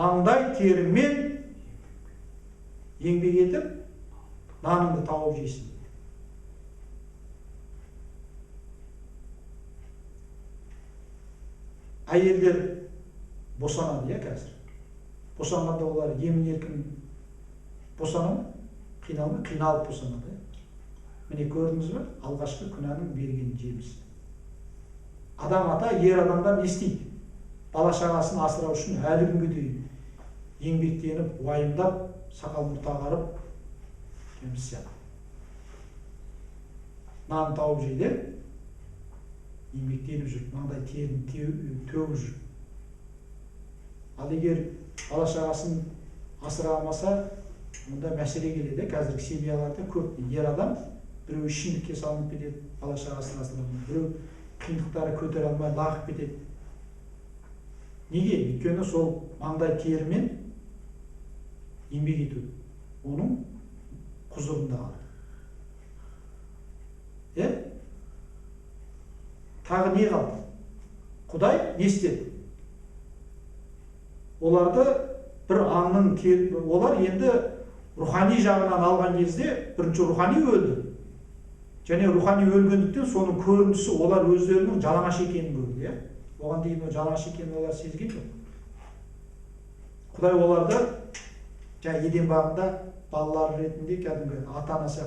маңдай теріңмен еңбек етіп, наныңды тауып жейсің. Әйелдер босанады, қазір. Босанғанда олар емін-еркін босанады, қиналып босанады. Міне көрдіңіз бе? Алғашқы күнәнің берген жемісі. Адам ата, ер адамдар не істейді? Бала шағасын асырау үшін әлі күнге дейін еңбектеніп, уайымдап, сақал мұрт ағарып, жеміс сияқты. Нан тауып жейді, еңбектеніп жүр, маңдай терін төгіп жүр. Ал егер бала шағасын асыра алмаса, мұнда мәселе келеді. Қазіргі семьяларда көп ер адам біреу ішімдікке салынып кетеді, бала шағасын асыра алмай, біреу қиындықтары көтере алмай лағып кетеді. Неге? Өйткені сол маңдай терімен еңбек ету, оның құзырында қалды. Тағы не қалды? Құдай не істеді? Оларды бір аңның олар енді рухани жағынан алған кезде бірінші рухани өлді. Және рухани өлгендіктен соның көрінісі олар өздерінің жалаңаш екенін көрді. Оған дейін жалаңаш екенін олар сезген жоқ. Құдай оларды Еден бағында балалар ретінде кәдімгі ата-анасы.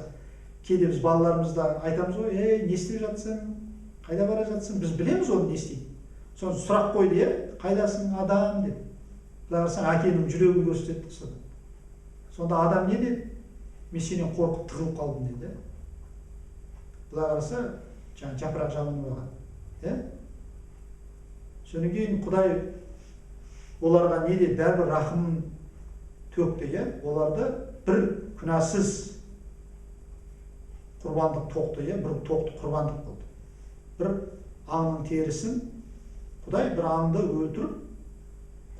Кейде біз балаларымызда айтамыз ғой, не істеп жатсың, қайда бара жатсың? Біз білеміз оны не істейді. Соны сұрақ қойды, қайдасың адам деп. Бұларсың әкенің жүрегін көрсетті. Сонда адам не деді? Мен сенен қорқып тығылып қалдым деді. Бұлар қараса, жапырақ жабынып алған. Содан кейін Құдай оларға не деді? Бәрібір рахымын төкті. Оларды бір күнәсіз құрбандық тоқты, бір тоқты құрбандық болды. Бір аңның терісін Құдай бір аңды өлтіріп,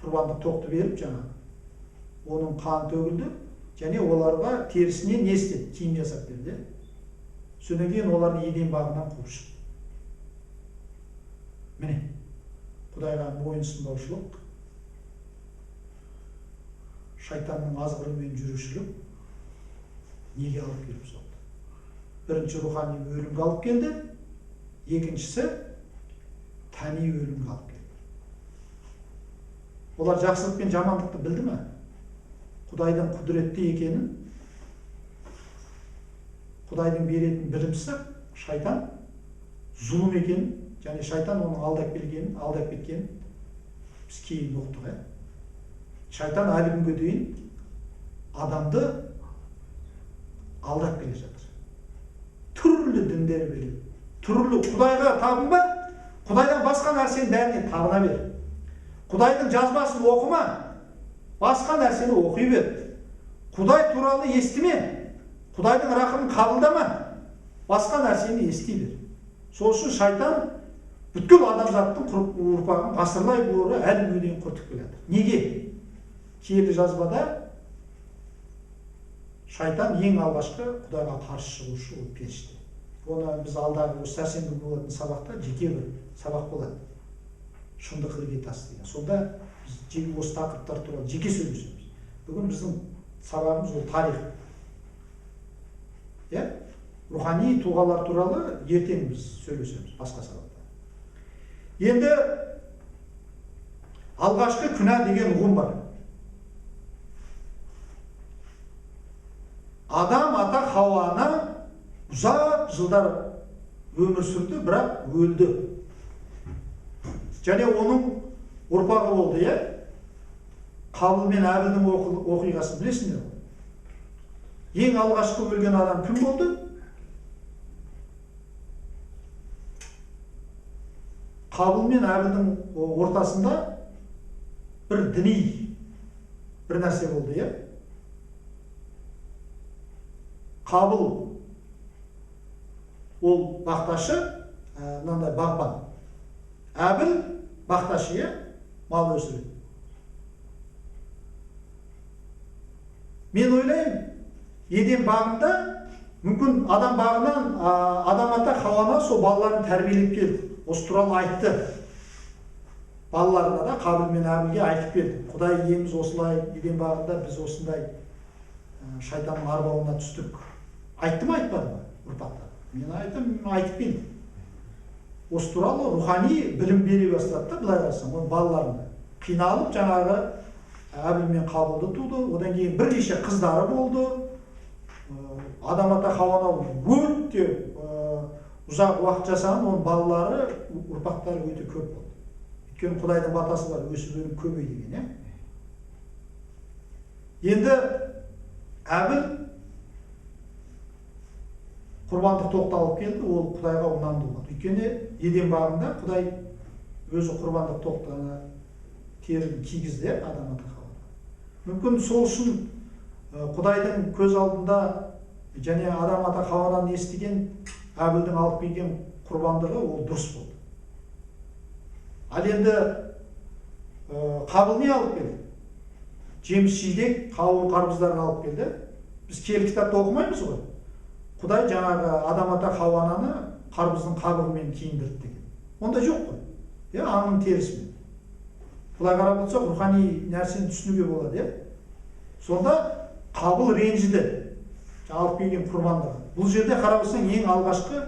құрбандық тоқты беріп жаңа. Оның қан төгілді, және оларға терісіне не істеді? Киім жасап берді. Содан кейін оларды Еден бағынан қуып шықты. Міне, Құдайға мойынсұнбаушылық, шайтанның азғырымен жүрушілік неге алып келіп соқты? Бірінші рухани өлімге алып келді, екіншісі тәни өлімге алып келді. Олар жақсылық пен жамандықты білді ме? Құдайдың құдіретті екенін, Құдайдың беретін білімсі шайтан зұлым екенін, және шайтан оның алдап кеткенін біз кейін ұқтық. Шайтан әлі күнге дейін адамды алдап келе жатыр. Түрлі діндер береді. Түрлі Құдайға табынба, Құдайдан басқа нәрсенің бәріне табына бер. Құдайдың жазбасын оқыма, басқа нәрсені оқи бер. Құдай туралы естіме, Құдайдың рақымын қабылдама, басқа нәрсені ести бер. Сол үшін шайтан бүткіл адамзаттың ұрпағын ғасырлай бойы әлі күнге дейін құртып келеді. Неге? Киелі жазбада шайтан ең алғашқы Құдайға қарсы шығушы ол періште. Оны біз алдағы осы сәрсенбі болатын сабақта жеке бір сабақ болады. Шындық іргетасы деген. Сонда біз осы тақырыптар туралы жеке сөйлесеміз. Бүгін біздің сабағымыз ол тарих. Рухани тұлғалар туралы ертең біз сөйлесеміз басқа сабақта. Енді алғашқы күнә деген ұғым бар. Адам ата Хауаны ұзақ жылдар өмір сүрді, бірақ өлді. Және оның ұрпағы болды, Қабыл мен Әбілдің оқиғасын білесіңдер ғой. Ең алғашқы өлген адам кім болды? Қабыл мен Әбілдің ортасында бір діни бір нәрсе болды, Қабыл ол бақташы, мынандай бағбан. Әбіл бақташы, мал өсіреді. Мен ойлаймын, Еден бағында мүмкін адам бағынан адам ата Хауаны сол балаларын тәрбиелеп келді. Осы туралы айтты. балаларына да Қабыл мен Әбілге айтып келді. Құдай иеміз осылай Еден бағында біз осындай шайтанның арбауына түстік. Айтты ма, айтпады ма ұрпақтар? Мен айтып келдім. Осы туралы рухани білім бере бастады да, былай қарасаң, оның балаларына. Қиналып жаңағы Әбіл мен Қабылды туды, одан кейін бірнеше қыздары болды. Адам ата Хауаны өте ұзақ уақыт жасаған, оның балалары, ұрпақтары өте көп болды. Өйткені Құдайдың батасы бар, өсіп өніп көбейді деген, Енді Әбіл құрбандық тоқталып келді, ол Құдайға ұнамды болды. Өйткені Еден бағында Құдай өзі құрбандық тоқтағына терін кигізді адам ата Хауаға. Мүмкін сол үшін Құдайдың көз алдында және адам ата Хауадан естіген Әбілдің алып келген құрбандығы ол дұрыс болды. Ал енді Қабыл не алып келді? Жеміс жидек, қауын қарбыздарын алып келді. Біз киелі кітапта оқымаймыз ғой. Құдай жаңағы адам ата Хауаны қарбыздың қабығымен киіндірді деген. Онда жоқ қой. Аңның терісімен. Құдай қарап отырсақ, рухани нәрсені түсінуге болады, Сонда Қабыл ренжіді. Алып келген құрбандығы. Бұл жерде қарап отырсаң, ең алғашқы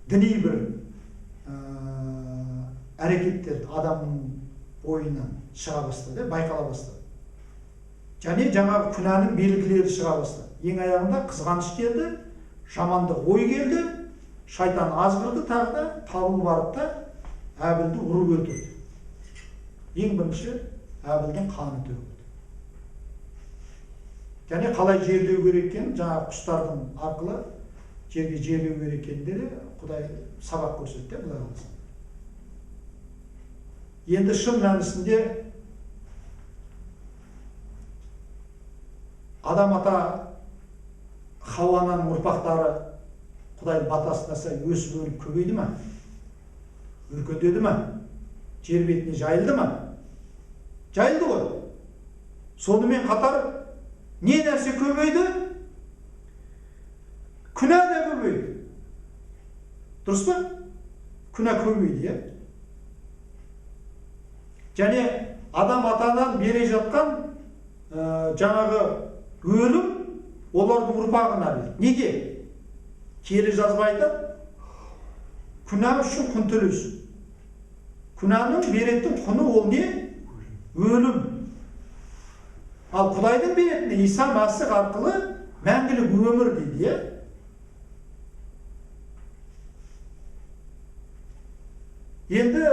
діни бір әрекеттер адамның бойынан шыға бастады, байқала бастады. Және жаңағы күнәнің белгілері шыға бастады. Ең аяғында қызғаныш келді, жамандық ой келді, шайтан азғырды, тағы да Қабыл барып та Әбілді ұрып өлтірді. Ең бірінші Әбілдің қаны төгілді. Және қалай жерлеу керек екенін жаңағы құстардың арқылы жерге жерлеу керек екенін Құдай сабақ көрсетті, былай қаласаң. Енді шын мәнісінде адам ата Хауаның ұрпақтары Құдайдың батасына сай өсіп өніп көбейді ме? Өркендеді ме? Жер бетіне жайылды ма? Жайылды ғой. Сонымен қатар не нәрсе көбейді? Күнә да көбейді. Дұрыс па? Күнә көбейді, Және адам атадан бере жатқан жаңағы өлім олардың ұрпағына берді. Неге? Киелі жазба айтады, күнә үшін құн төлейсің. Күнәнің беретін құны ол не? Өлім. Ал Құдайдың беретіні Иса Мәсіх арқылы мәңгілік өмір дейді, Енді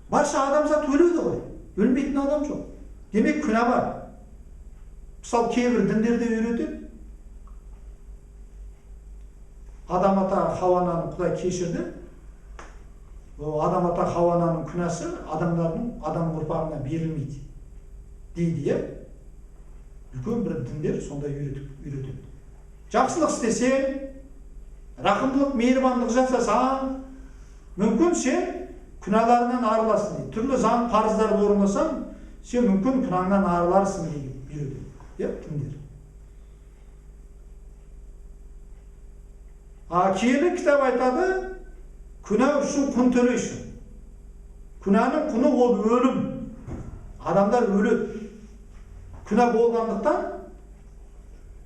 барша адамзат өледі ғой. Өлмейтін адам жоқ. Демек күнә бар. Мысалы, кейбір діндерде үйретеді. Адам ата Хауаның Құдай кешірді. Адам ата Хауаның күнәсі адам ұрпағына берілмейді дейді, Үлкен бір діндер сондай үйретеді. Жақсылық істесең, рақымдылық, мейірбандық жасасаң, мүмкін сен күнәларынан арыласың дейді. Түрлі заң парыздарды орындасаң, сен мүмкін күнәңнен арыларсың дейді үйретеді, діндер. Киелі кітап айтады, күнә үшін құн төлейсің. Күнәнің құны ол өлім. Адамдар өледі. Күнә болғандықтан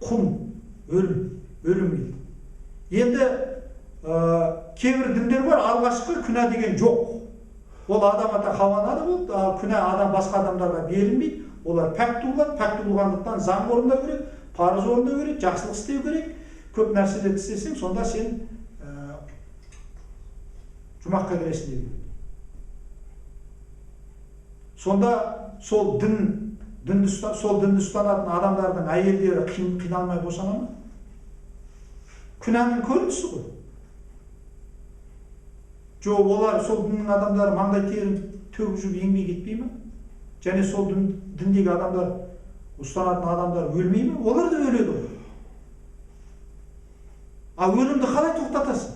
құн, өлім келді. Енді кейбір діндер бар, алғашқы күнә деген жоқ. Ол адам ата Хауана да болды, күнә басқа адамдарға берілмейді. Олар пәк туылады, пәк туылғандықтан заң орындау керек, парыз орындау керек, жақсылық істеу керек. Көп нәрселерді істесең, сонда сен жұмаққа кіресің дейді. Сонда сол дінді ұстанатын адамдардың әйелдері қиналмай босана ма? Күнәнің көрінісі ғой. Жоқ, олар сол діннің адамдары маңдай терін төгіп жүріп еңбек етпей ме? Және сол діндегі адамдар, ұстанатын адамдар өлмей ме? Олар да өледі ғой. Өлімді қалай тоқтатасың?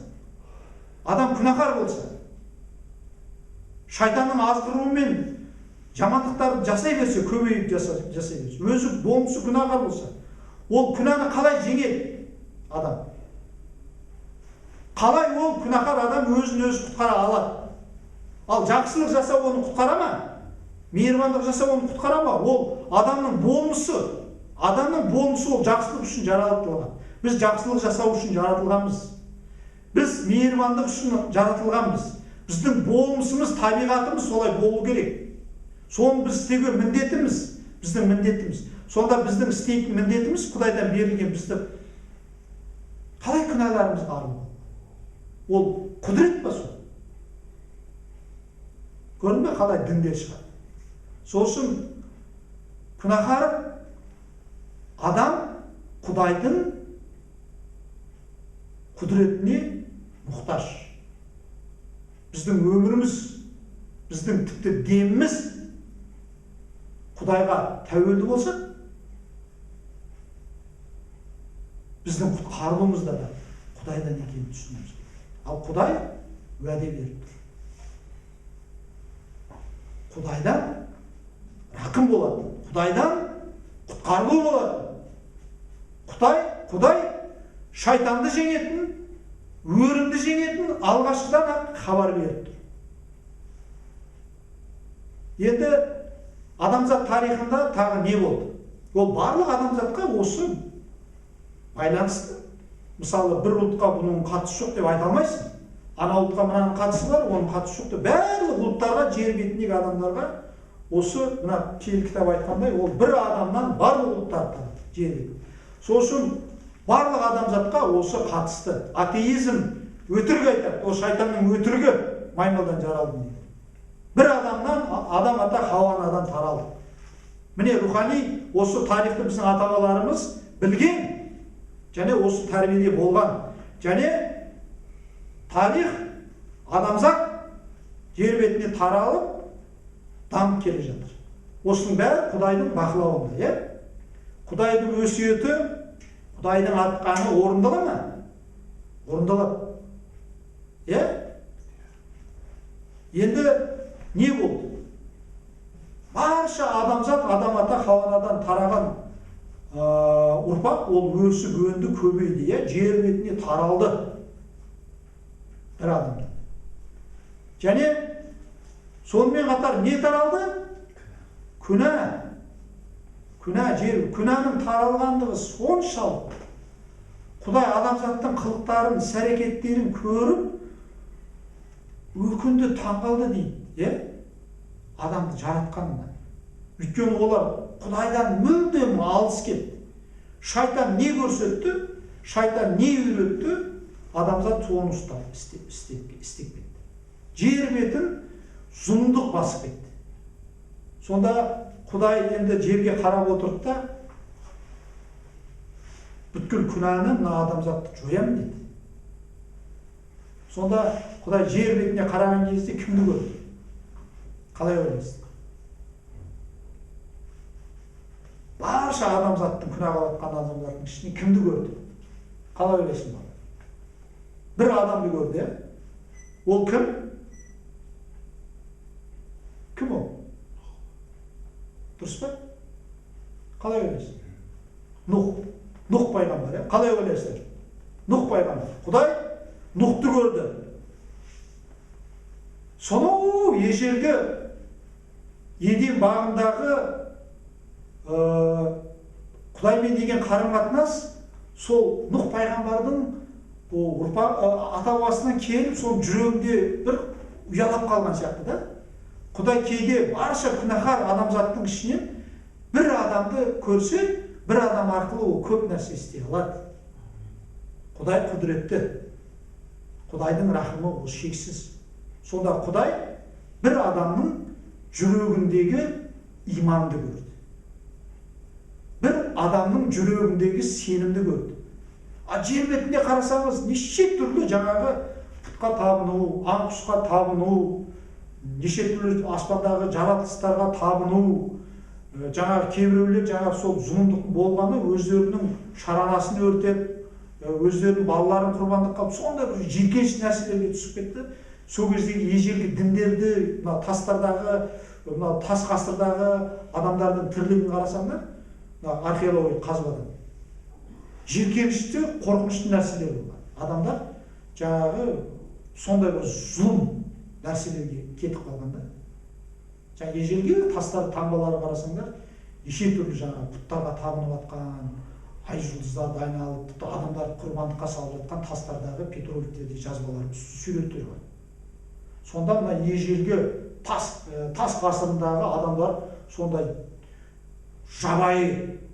Адам күнәһар болса, шайтанның азғыруымен жамандықтарды жасай берсе, көбейіп жасай берсе, өзі болмысы күнәһар болса, ол күнәні қалай жеңеді адам? Қалай ол күнәһар адам өзін өзі құтқара алады? Ал жақсылық жасау оны құтқара ма? Мейірбандық жасау оны құтқара ма? Ол адамның болмысы. Адамның болмысы ол жақсылық үшін жаратылған. Біз жақсылық жасау үшін жаратылғанбыз. Біз мейірбандық үшін жаратылғанбыз. Біздің болмысымыз, табиғатымыз солай болу керек. Соны біз істеуге міндетіміз. Біздің міндетіміз. Сонда біздің істейтін міндетіміз Құдайдан берілген бізді қалай күнәларымызға арылу. Ол құдірет па сол? Көрдің бе қалай діндер шығады? Сол үшін күнәһар адам Құдайдың құдіретіне мұқтаж. Біздің өміріміз, біздің тіпті деміміз Құдайға тәуелді болса, біздің құтқарылуымыз да Құдайдан екенін түсінеміз. Ал Құдай уәде беріп тұр. Құдайдан рақым болады. Құдайдан құтқарылу болады. Құдай шайтанды жеңетін, өрімді жеңетін алғашқыдан хабар беріп тұр. Енді адамзат тарихында тағы не болды? Ол барлық адамзатқа осы байланысты. Мысалы, бір ұлтқа бұның қатысы жоқ деп айта алмайсың. Ана ұлтқа мынаның қатысы бар, оның қатысы жоқ деп. Барлық ұлттарға, жер бетіндегі адамдарға осы мына киелі кітап айтқандай, ол бір адамнан барлық ұлттар тарады, жер бетінде. Сол үшін барлық адамзатқа осы қатысты. Атеизм өтірік айтады, ол шайтанның өтірігі маймылдан жаралды дейді. Бір адамнан адам ата Хауа анадан таралды. Міне рухани осы тарихты біздің ата-бабаларымыз білген, және осы тәрбиеде болған. Және тарих адамзат жер бетіне таралып дамып келе жатыр. Осының бәрі Құдайдың бақылауында, Құдайдың өсиеті, Құдайдың айтқаны орындала ма? Орындалады. Енді не болды? Барша адамзат адам ата Хауа анадан тараған ұрпақ, ол өсіп өнді, көбейді, жер бетіне таралды бір адамда. Және сонымен қатар не таралды? Күнә. Күнәнің таралғандығы соншалық. Құдай адамзаттың қылықтарын, іс-әрекеттерін көріп, өкінді, таңғалды дейді, адамды жаратқанына. Өйткені олар Құдайдан мүлдем алыс кетті. Шайтан не көрсетті, шайтан не үйретті, адамзат соны істеп кетті. Жер бетін зұлымдық басып кетті. Сонда Құдай енді жерге қарап отырды да, бүткіл күнәні мына адамзатты жоямын деді. Сонда Құдай жер бетіне қараған кезде кімді көрді? Қалай ойлайсыз? Барша адамзаттың күнәға батқан адамзаттың ішіне кімді көрді? Қалай ойлайсың? Бір адамды көрді, Ол кім? Кім ол? Дұрыс па? Қалай ойлайсыз? Нұх пайғамбар, қалай ойлайсыздар? Нұх пайғамбар. Құдай Нұхты көрді. Сонау ежелгі Еден бағындағы Құдаймен деген қарым-қатынас сол Нұх пайғамбардың ата-бабасынан келіп, сол жүрегінде бір ұялап қалған сияқты да. Құдай кейде барша күнәһар адамзаттың ішінен бір адамды көрсе, бір адам арқылы ол көп нәрсе істей алады. Құдай құдіретті. Құдайдың рахымы ол шексіз. Сонда Құдай бір адамның жүрегіндегі иманды көрді. Бір адамның жүрегіндегі сенімді көрді. Жер бетінде қарасаңыз, неше түрлі жаңағы пұтқа табыну, аң-құсқа табыну, неше түрлі аспандағы жаратылыстарға табыну, жаңағы кейбіреулер жаңағы сол зұлымдық болғаны өздерінің шаранасын өртеп, өздерінің балаларын құрбандыққа алып, сондай бір жиіркенішті нәрселерге түсіп кетті. Сол кездегі ежелгі діндерді, тастардағы, тас ғасырдағы адамдардың тірлігін қарасаңдар, археология қазбадан жиіркенішті, қорқынышты нәрселер болған. Адамдар жаңағы сондай бір зұлым нәрселерге кетіп қалғанда. Жаңа ежелгі тастар таңбалары қарасаңдар, неше түрлі жаңа пұттарға табынып жатқан, ай жұлдыздарды айналып, тіпті адамдар құрбандыққа салып жатқан тастардағы петроглифтерде жазбалар, суреттер бар. Сонда мына ежелгі тас ғасырындағы адамдар сондай жабайы,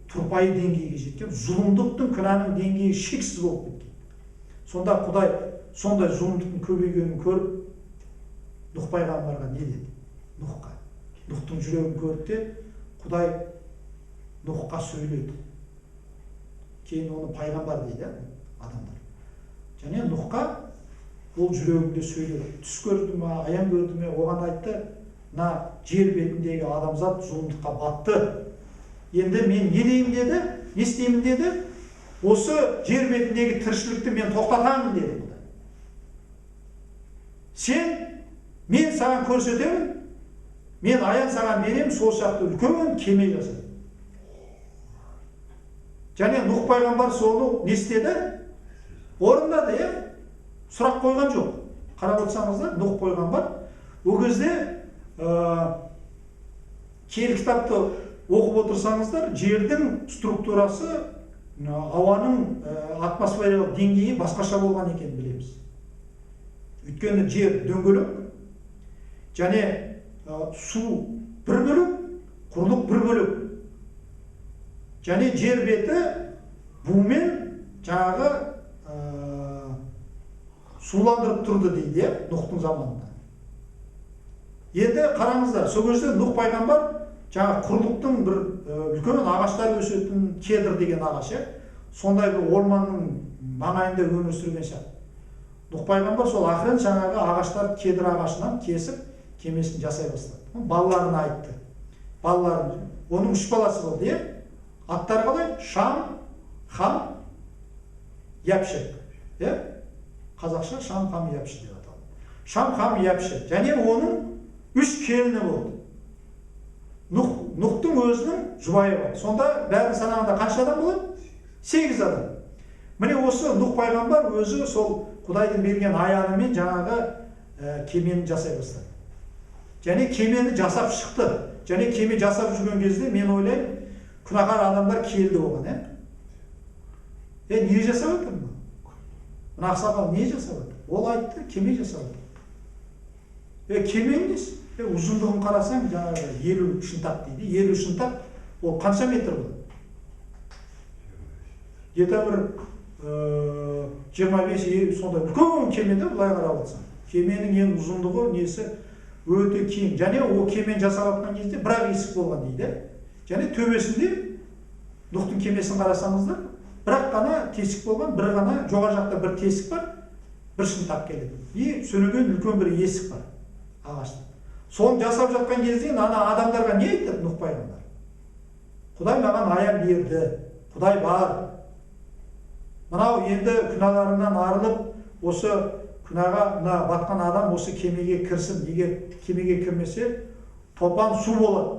тұрпайы деңгейге жеткен, зұлымдықтың, күнәнің деңгейі шексіз болып кеткен. Сонда Құдай сондай зұлымдықтың көбейгенін көріп, Нұх пайғамбарға не деді? Нұхқа. Нұхтың жүрегін көріп те, Құдай Нұхқа сөйледі. Кейін оны пайғамбар дейді адамдар. Және Нұхқа ол жүрегінде сөйледі. Түс көрді ме, аян көрді ме, оған айтты, мына жер бетіндегі адамзат зұлымдыққа батты. Енді мен не деймін деді, не істеймін деді, осы жер бетіндегі тіршілікті мен тоқтатамын деді. Мен саған көрсетемін, мен аян саған беремін, сол сияқты үлкен кеме жасады. Және Нұх пайғамбар соны не істеді? Орындады, сұрақ қойған жоқ. Қарап отырсаңыздар, Нұх пайғамбар ол кезде киелі кітапты оқып отырсаңыздар, жердің структурасы, ауаның атмосфералық деңгейі басқаша болған екенін білеміз. Өйткені жер дөңгелек, және су бір бөлек, құрлық бір бөлек. Және жер беті бумен жаңағы суландырып тұрды дейді, Нұхтың заманында. Енді қараңыздар, сол кезде Нұх пайғамбар жаңа құрлықтың бір үлкен ағаштар өсетін кедр деген ағаш, сондай бір орманның маңайында өмір сүрген сияқты. Нұх пайғамбар сол ақырын жаңағы ағаштар кедр ағашынан кесіп кемесін жасай бастады. Балаларына айтты. Балаларын, оның 3 баласы болды, аттары қалай? Шам, Хам, Япшет. Қазақша Шам, Хам, Япшет деп аталды. Шам, Хам, Япшет. Және оның 3 келіні болды. Нұхтың өзінің жұбайы бар. Сонда бәрін санағанда қанша адам болады? 8 адам. Міне осы Нұх пайғамбар өзі сол Құдайдың берген аянымен жаңағы кемені жасай бастады. Және кемені жасап шықты. Және кеме жасап жүрген кезде мен ойлаймын, күнәһар адамдар келді оған, не жасап отыр мына? Мына ақсақал не жасап отыр? Ол айтты, кеме жасап отыр. Кеменің несі? Ұзындығын қарасаң, жаңағы 50 шынтақ дейді. 50 шынтақ, ол қанша метр болады? Где-то бір 25 сондай үлкен кемеде былай қарап отырсаң. Кеменің ең ұзындығы несі өте кең. Және ол кемені жасап жатқан кезде бірақ есік болған дейді. Және төбесінде Нұхтың кемесін қарасаңыздар, бірақ қана тесік болған, бір ғана жоғары жақта бір тесік бар, бір шынтақ келеді. И сөнеген үлкен бір есік бар ағаштан. Соны жасап жатқан кезде ана адамдарға не айтты Нұх пайғамбар? Құдай маған аян берді, Құдай бар. Мынау енді күнәларынан арылып, осы күнәға батқан адам осы кемеге кірсін. Егер кемеге кірмесе, топан су болады.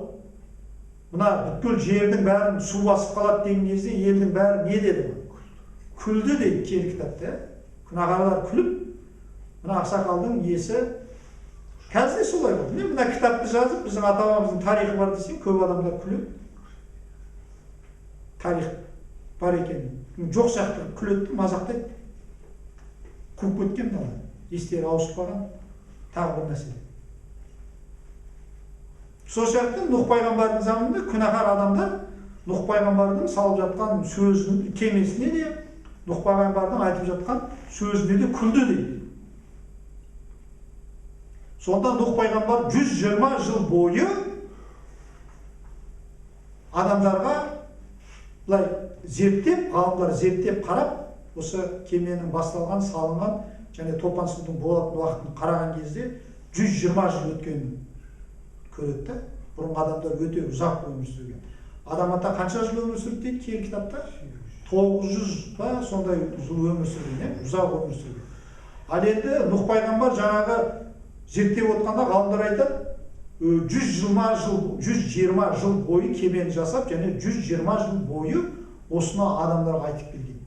Мына бүткіл жердің бәрін су басып қалады деген кезде елдің бәрі не деді? Күлді дейді киелі кітапта. Күнәһарлар күліп, мына ақсақалдың иесі қазір солай болды. Мен мына кітапты жазып, біздің ата-бабамыздың тарихы бар десем, көп адамдар күледі. Тарих бар екен. Жоқ сияқты күледі, мазақтайды. Қуып кеткен дала. Естері ауысып қалған, тағы бір нәрсе. Сол сияқты Нұх пайғамбардың заманында күнәһар адамдар Нұх пайғамбардың салып жатқан сөзінің кемесіне де, Нұх пайғамбардың айтып жатқан сөзіне де күлді дейді. Сонда Нұх пайғамбар 120 жыл бойы адамдарға былай зерттеп, ғалымдар зерттеп қарап, осы кеменің басталған, салынған және топан судың болатын уақытын қараған кезде 120 жыл өткенін көреді. Бұрынғы адамдар өте ұзақ өмір сүрген. Адам ата қанша жыл өмір сүрді дейді киелі кітапта? 900 ба сондай жыл өмір сүрген, ұзақ өмір сүрген. Ал енді Нұх пайғамбар жаңағы зерттеп отқанда ғалымдар айтады, 120 жыл бойы кемені жасап, және 120 жыл бойы осыны адамдарға айтып келген.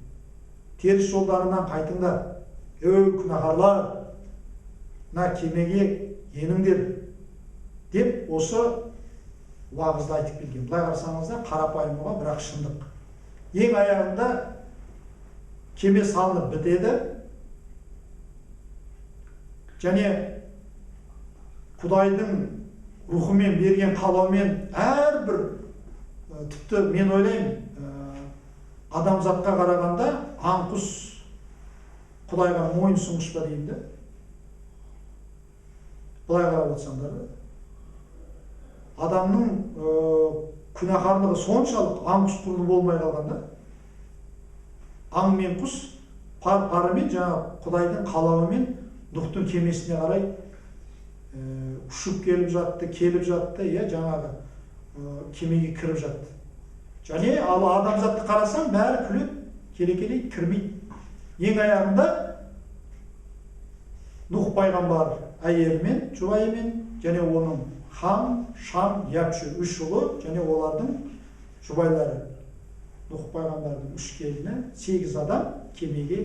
Теріс жолдарынан қайтыңдар, күнәһарлар, мына кемеге еніңдер деп осы уағызды айтып келген. Былай қарасаңызда қарапайым оған, бірақ шындық. Ең аяғында кеме салынып бітеді. Және Құдайдың рухымен берген қалауымен әрбір, тіпті мен ойлаймын, адамзатқа қарағанда аңқұс Құдайға мойын сұнғыш па деймін де. Былай қарап отырсаңдар, адамның күнәһарлығы соншалық аңқұс құрлы болмай қалғанда, аң мен құс парымен жаңа Құдайдың қалауымен Нұхтың кемесіне қарай ұшып келіп жатты, жаңағы кемеге кіріп жатты. Және ал адамзатты қарасаң, бәрі күледі, келекелейді, кірмейді. Ең аяғында Нұх пайғамбар әйелімен, жұбайымен, және оның Хам, Шам, Япшүр 3 ұлы, және олардың жұбайлары. Нұх пайғамбардың 3 келіні 8 адам кемеге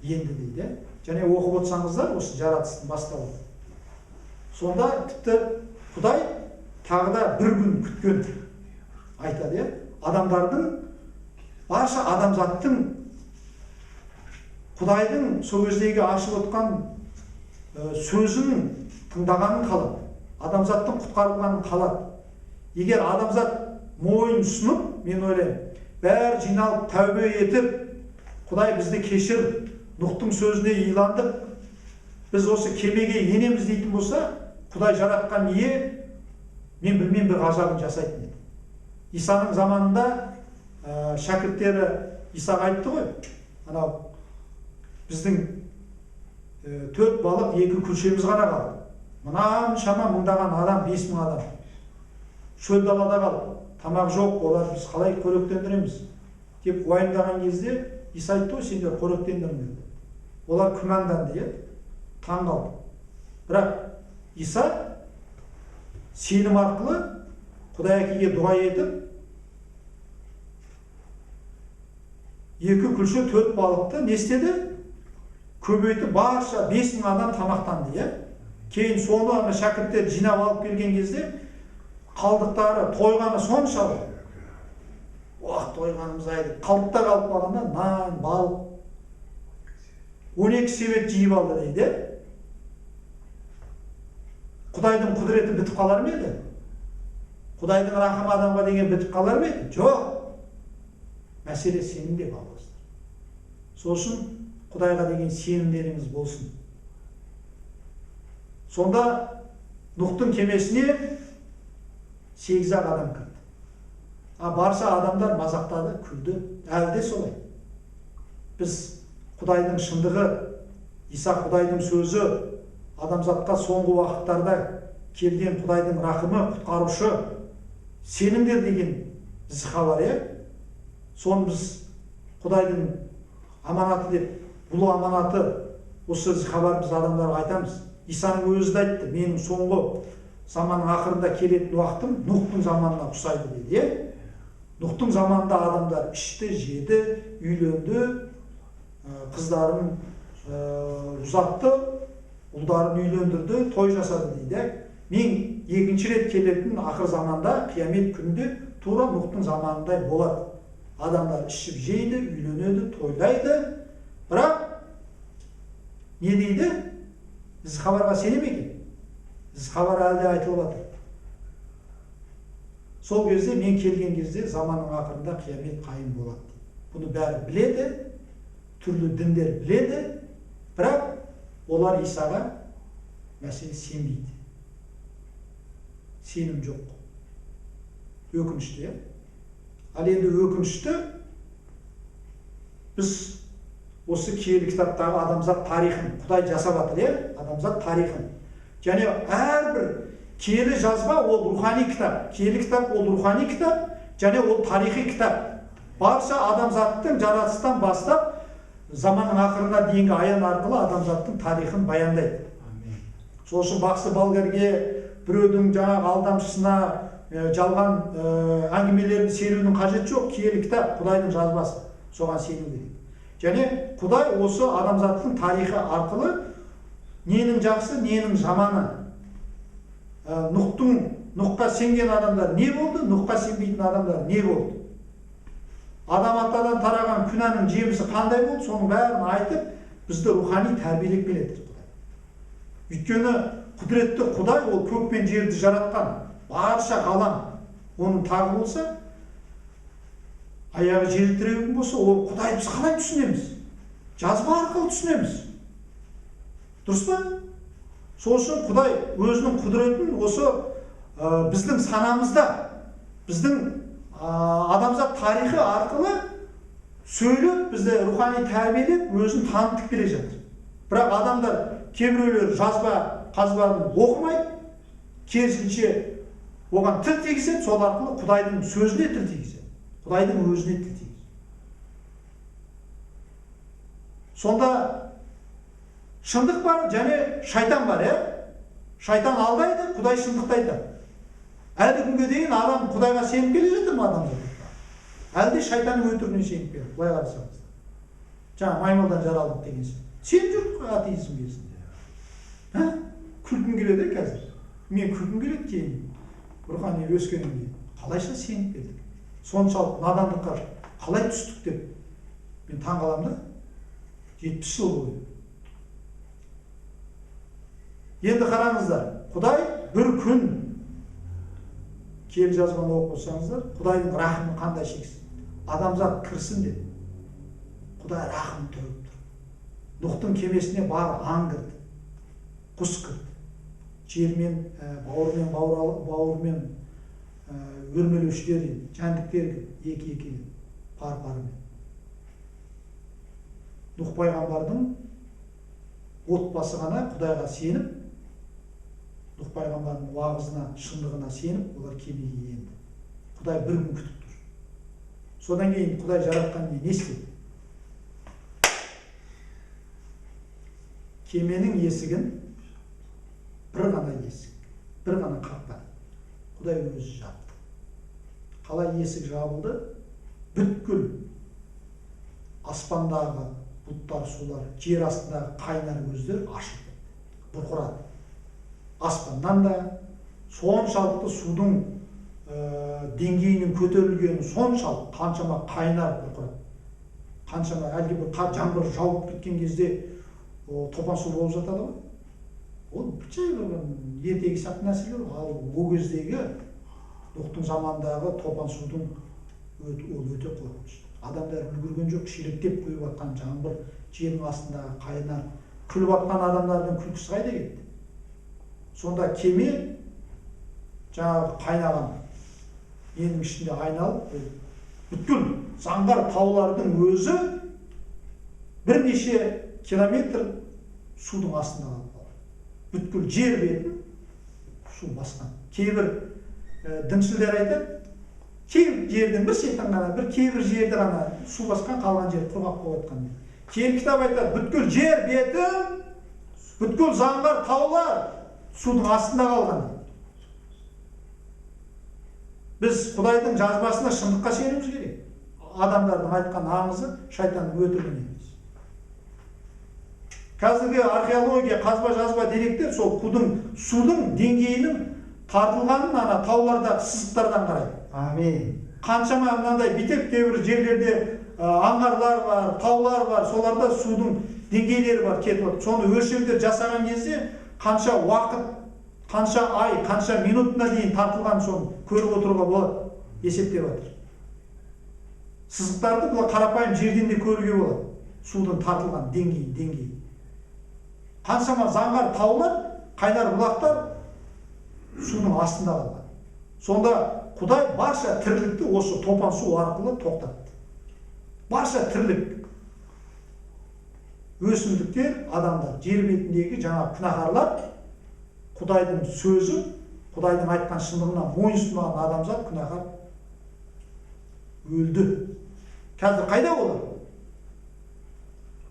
енді дейді. Және оқып отырсаңыздар, осы жаратылыстың бастауы. Сонда тіпті Құдай тағы да бір күн күткен айтады. Адамдардың, барша адамзаттың Құдайдың сол кездегі ашып отқан сөзін тыңдағанын қалады. Адамзаттың құтқарылғанын қалады. Егер адамзат мойын ұсынып, мен ойлаймын, бәрі жиналып тәубе етіп, Құдай бізді кешір, Нұхтың сөзіне иландық, біз осы кемеге енеміз дейтін болса, Құдай жаратқан ие, мен білмеймін, бір ғажабын жасайтын еді. Исаның заманында шәкірттері Исаға айтты ғой, анау біздің 4 балық 2 күлшеміз ғана қалды. Мұншама мыңдаған адам, 5000 адам шөл далада қалды, тамақ жоқ, олар біз қалай қоректендіреміз деп уайымдаған кезде Иса айтты ғой, сендер қоректендіріңдер. Олар күмәнданды, таң қалды. Бірақ Иса сенім арқылы Құдай әкеге дуа етіп, 2 күлше 4 балықты не істеді? Көбейтіп, барша 5000 адам тамақтанды. Кейін соны шәкірттер жинап алып келген кезде қалдықтары тойғаны соншалық. Тойғанымыз айды. Қалдықта қалып қалғанда нан, балық 12 себет жиып алды дейді. Құдайдың құдіреті бітіп қалар ма еді? Құдайдың рахымы адамға деген бітіп қалар ма еді? Жоқ. Мәселе сенімде балалар. Сосын Құдайға деген сенімдеріңіз болсын. Сонда Нұхтың кемесіне 8 адам кірді. Барша адамдар мазақтады, күлді. Әлі де солай. Біз Құдайдың шындығы, Иса Құдайдың сөзі, адамзатқа соңғы уақыттарда келген Құдайдың рахымы, құтқарушы, сеніңдер деген зиха бар. Соны біз Құдайдың аманаты деп, бұл аманаты, осы зиха бар біз адамдарға айтамыз. Исаның өзі де айтты, менің соңғы заманның ақырында келетін уақытым Нұхтың заманына ұқсайды деді. Нұхтың заманында адамдар ішті, жеді, үйленді, қыздарын ұзатты, ұлдарын үйлендірді, той жасады дейді. Мен екінші рет келетін ақыр заманда, қиямет күнінде тура Нұхтың заманындай болады. Адамдар ішіп жейді, үйленеді, тойлайды. Бірақ не дейді? Біз хабарға сене ме екен? Біз хабар әлде айтылып жатыр. Сол кезде мен келген кезде заманның ақырында қиямет қайым болады. Бұны бәрі біледі, түрлі діндер біледі, бірақ олар Исаға мәселе сенбейді. Сенім жоқ. Өкінішті. Ал енді өкінішті, біз осы киелі кітаптағы адамзат тарихын Құдай жасап жатыр, адамзат тарихын. Және әрбір киелі жазба ол рухани кітап. Киелі кітап ол рухани кітап, және ол тарихи кітап. Барша адамзаттың жаратылыстан бастап заманның ақырына дейінгі аян арқылы адамзаттың тарихын баяндайды. Сол үшін бақсы балгерге, біреудің жаңағы алдамшысына жалған әңгімелерін сенудің қажеті жоқ. Киелі кітап Құдайдың жазбасы, соған сену керек. Және Құдай осы адамзаттың тарихы арқылы ненің жақсы, ненің жаманы, Нұхқа сенген адамдар не болды, Нұхқа сенбейтін адамдар не болды? Адам атадан тараған күнәнің жемісі қандай болды, соның бәрін айтып, бізді рухани тәрбиелеп келеді. Өйткені құдіретті Құдай, ол көк пен жерді жаратқан, барша ғалам оның тағы болса, аяғы жер тіреген болса, ол Құдай біз қалай түсінеміз? Жазба арқылы түсінеміз. Дұрыс па? Сол үшін Құдай өзінің құдіретін осы біздің санамызда, біздің адамзат тарихы арқылы сөйлеп, бізді рухани тәрбиелеп, өзін танытып келе жатыр. Бірақ адамдар кейбіреулер қазбаны оқымайды, керісінше оған тіл тигізеді, сол арқылы Құдайдың сөзіне тіл тигізеді, Құдайдың өзіне тіл тигізеді. Сонда шындық бар, және шайтан бар, Шайтан алдайды, Құдай шындықты айтады. Әлі күнге дейін адам Құдайға сеніп келе жатыр ма адамдар? Әлде шайтанның өтірігіне сеніп келеді, былай қарасаңыз. Жаңа маймылдан жаралдық деген сөз. Сен жүріп қой атеизм кезінде. Күлкім келеді қазір. Мен күлкім келеді кейін. Рухани өскеннен кейін. Қалайша сеніп келдік? Соншалық надандыққа қалай түстік деп мен таң қаламын да. 70 жыл бойы. Енді қараңыздар, Құдай бір күн кел жазбаны оқып отырсаңыздар, Құдайдың рахымы қандай шексіз. Адамзат кірсін деп. Құдай рахым төгіп тұр. Нұхтың кемесіне бар аң кірді, құс кірді. Жермен, бауырмен өрмелеушілер, жәндіктер екі-екі пар-парымен. Нұх пайғамбардың отбасы ғана Құдайға сеніп, Нұх пайғамбардың уағызына, шындығына сеніп, олар кемеге енді. Құдай бір күн күтіп тұр. Содан кейін Құдай жаратқан не істеді? Кеменің есігін бір ғана есік, бір ғана қақпа. Құдай өзі жапты. Қалай есік жабылды? Бүткіл аспандағы бұлттар, сулар, жер астындағы қайнар көздер ашылды, бұрқырады. Аспаннан да соншалықты судың деңгейінің көтерілгені соншалық қаншама қайнар бұрқырады. Қаншама әлгі бір жаңбыр жауып кеткен кезде топан су болып жатады ғой. Ол жай бір ертегі сияқты нәрселер, ал ол кездегі Нұхтың замандағы топан судың ол өте қорқынышты. Адамдар үлгерген жоқ, шелектеп құйып жатқан жаңбыр, жердің астындағы қайнар, күліп жатқан адамдардың күлкісі қайда кетті? Сонда кеме жаңағы қайнаған енің ішінде айналып, бүткіл заңғар таулардың өзі бірнеше километр судың астында қалды. Бүткіл жер бетін су басқан. Кейбір діншілдер айтады, кейбір жерден бір шеттен ғана, кейбір жерді ғана су басқан, қалған жер құрғақ болып жатқан. Кейбір кітап айтады, бүткіл жер беті, бүткіл заңғар таулар судың астында қалған. Біз Құдайдың жазбасына шындыққа сенуіміз керек. Адамдардың айтқан аңызы шайтанның өтірігіне емес. Қазіргі археология, қазба жазба деректер сол судың деңгейінің тартылғанын ана тауларда сызықтардан қарайды. Амин. Қаншама мынандай битеп кейбір жерлерде аңғарлар бар, таулар бар, соларда судың деңгейлері бар кетіп отыр. Соны өлшемдер жасаған кезде қанша уақыт, қанша ай, қанша минутына дейін тартылған соны көріп отыруға болады, есептеп жатыр. Сызықтарды бұл қарапайым жерден де көруге болады. Судың тартылған деңгейі. Қаншама заңғар таулар, қайнар бұлақтар судың астында қалған. Сонда Құдай барша тірлікті осы топан су арқылы тоқтатты. Барша тірлік, өсімдіктер, адамдар, жер бетіндегі жаңа күнәһарлар, Құдайдың сөзі, Құдайдың айтқан шындығына мойынсұнбаған адамзат күнәһар өлді. Қазір қайда олар?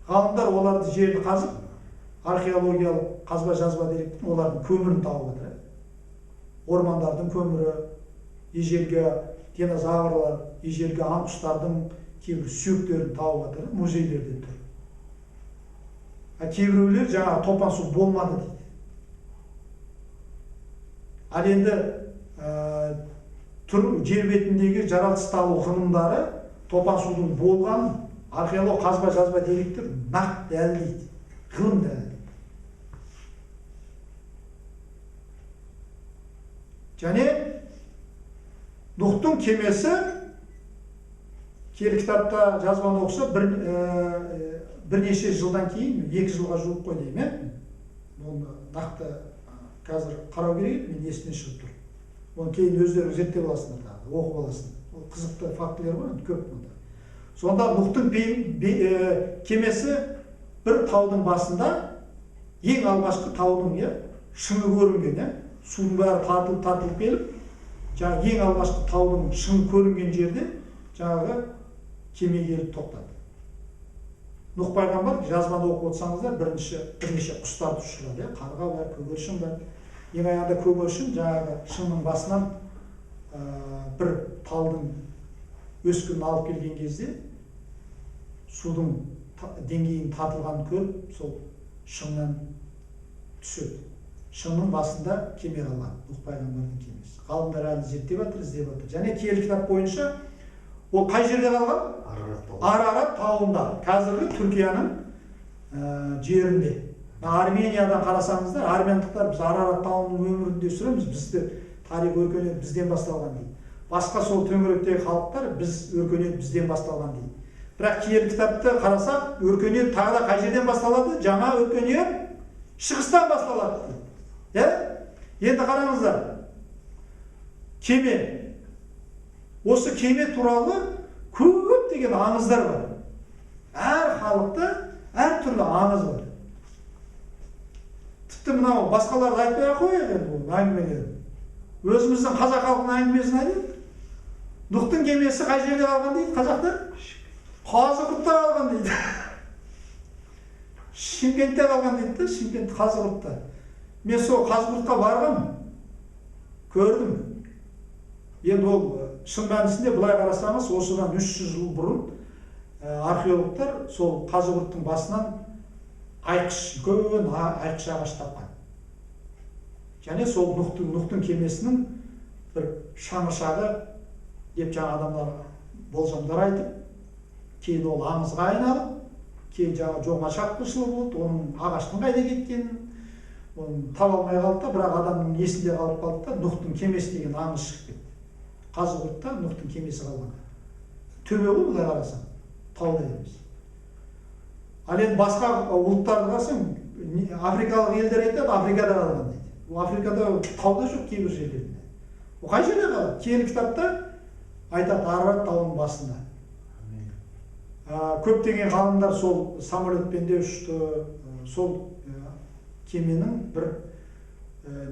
Ғалымдар оларды жерді қазып, археологиялық қазба жазба деректен олардың көмірін тауып жатыр. Ормандардың көмірі, ежелгі динозаврлар, ежелгі аң құстардың кейбір сүйектерін тауып жатыр, музейлерде тұр. Кейбіреулер жаңа топан су болмады дейді. Ал енді жер бетіндегі жаратылыс тану ғылымдары топан судың болған археолог қазба жазба деректер нақты дәлелдейді, ғылым дәлелдейді. Және Нұхтың кемесі киелі кітапта жазбаны оқыса бірнеше жылдан кейін, 2 жылға жуық қой деймін. Оны нақты қазір қарау керек, мен есімнен шығып тұр. Оны кейін өздерің зерттеп аласыңдар, оқып аласыңдар. Ол қызықты фактілер бар, көп мұнда. Сонда Нұхтың кемесі бір таудың басында, ең алғашқы таудың шыңы көрінген, судың бәрі тартылып келіп, жаңағы ең алғашқы таудың шыңы көрінген жерде жаңағы кеме келіп тоқтады. Нұх пайғамбар жазбаны оқып отырсаңыздар, бірнеше құстарды ұшырады, қарға бар, көгершін бар. Ең аяғында көгершін жаңағы шыңның басынан бір талдың өскінін алып келген кезде судың деңгейін тартылғанын көріп, сол шыңнан түседі. Шыңның басында кеме қалған, Нұх пайғамбардың кемесі. Ғалымдар әлі зерттеп жатыр, іздеп жатыр. Және киелі кітап бойынша ол қай жерде қалған? Арарат тауында, қазіргі Түркияның жерінде. Армениядан қарасаңыздар, армяндықтар біз Арарат тауының өмірінде сүреміз, бізді тарих өркениет бізден басталған дейді. Басқа сол төңіректегі халықтар біз өркениет бізден басталған дейді. Бірақ киелі кітапты қарасақ, өркениет тағы да қай жерден басталады? Жаңа өркениет шығыстан басталады дейді. Енді қараңыздар, кеме. Осы кеме туралы көп деген аңыздар бар. Әр халықта әр түрлі аңыз бар. Тіпті мынау басқаларды айтпай-ақ қояйық енді бұл әңгімелерін. Өзіміздің қазақ халқының әңгімесін айтайық. Нұхтың кемесі қай жерде қалған дейді қазақтар? Қазығұртта қалған дейді. Шымкентте қалған дейді, Шымкент Қазығұртта. Мен сол Қазығұртқа барғам, көрдім. Енді ол шын мәнісінде былай қарасаңыз, осыдан 300 жыл бұрын археологтар сол Қазығұрттың басынан үлкен айқыш ағаш тапқан. Және сол Нұхтың кемесінің бір шаңыршағы деп жаңа адамдар болжамдар айтып, кейін ол аңызға айналып, кейін жаңа жоңға шапқыншылығы болды, оның ағаштың қайда кеткенін оны таба алмай қалды да, бірақ адамның есінде қалып қалды да, Нұхтың кемесі деген аңыз шығып кетті. Қазығұртта Нұхтың кемесі қалған. Төбе ғой былай қарасаң, тауда емес. Ал енді басқа ұлттарды қарасаң, африкалық елдер айтады, Африкада қалған дейді. Ол Африкада тауда жоқ кейбір жерлерінде. Ол қай жерде қалады? Киелі кітапта айтады, Арарат тауының басында. Көптеген ғалымдар сол самолетпен де ұшты, сол кеменің бір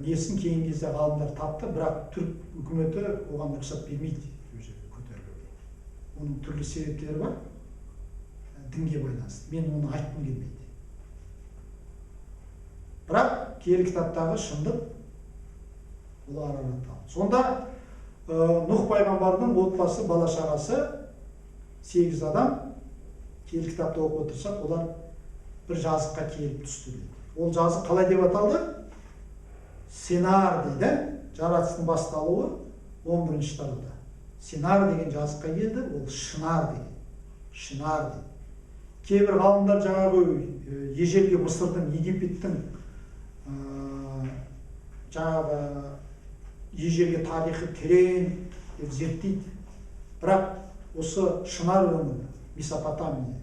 несін кейін кезде ғалымдар тапты, бірақ түрік үкіметі оған рұқсат бермейді көтерілуге. Оның түрлі себептері бар, дінге байланысты. Мен оны айтқым келмейді. Бірақ киелі кітаптағы шындық бұл Арарат тауы. Сонда Нұх пайғамбардың отбасы, бала шағасы 8 адам киелі кітапта оқып отырсақ, олар бір жазыққа келіп түсті дейді. Ол жазық қалай деп аталды? Синар дейді. Жаратылыстың басталуы 11-ші тарауда. Синар деген жазыққа келді, ол Шынар деген. Шынар дейді. Кейбір ғалымдар жаңағы ежелгі Мысырдың, Египеттің жаңағы ежелгі тарихы терең деп зерттейді. Бірақ осы Шынар өңірі, Месопотамия,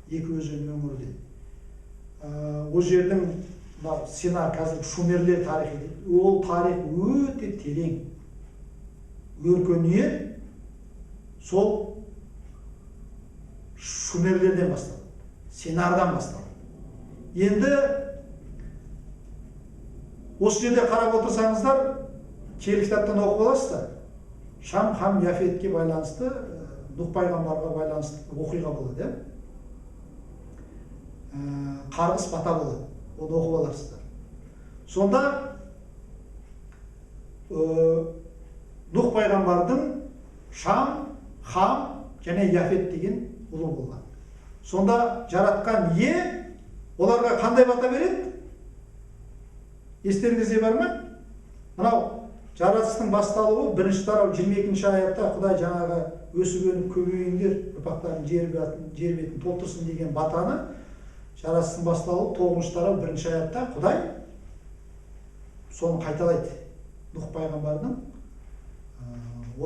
екі өзен өңірде. Ол жердің Синар, қазір шумерлер тарихы дейді. Ол тарих өте терең. Өркениет сол шумерлерден басталды. Синардан басталды. Енді осы жерде қарап отырсаңыздар, киелі кітаптан оқып аласыздар. Шам, Хам, Яфетке байланысты, Нұх пайғамбарға байланысты оқиға болады. Қарғыс бата болады. Оны оқып аларсыздар. Сонда Нұх пайғамбардың Шам, Хам және Яфет деген ұлы болған. Сонда жаратқан ие оларға қандай бата береді? Естеріңізде бар ма? Мынау жаратылыстың басталуы бірінші тарау 22 аятта Құдай жаңағы өсіп өніп көбейіңдер, ұрпақтарың жер бетін толтырсын деген батаны, жаратылыстың басталуы 9 тарау 1 аятта Құдай соны қайталайды. Нұх пайғамбардың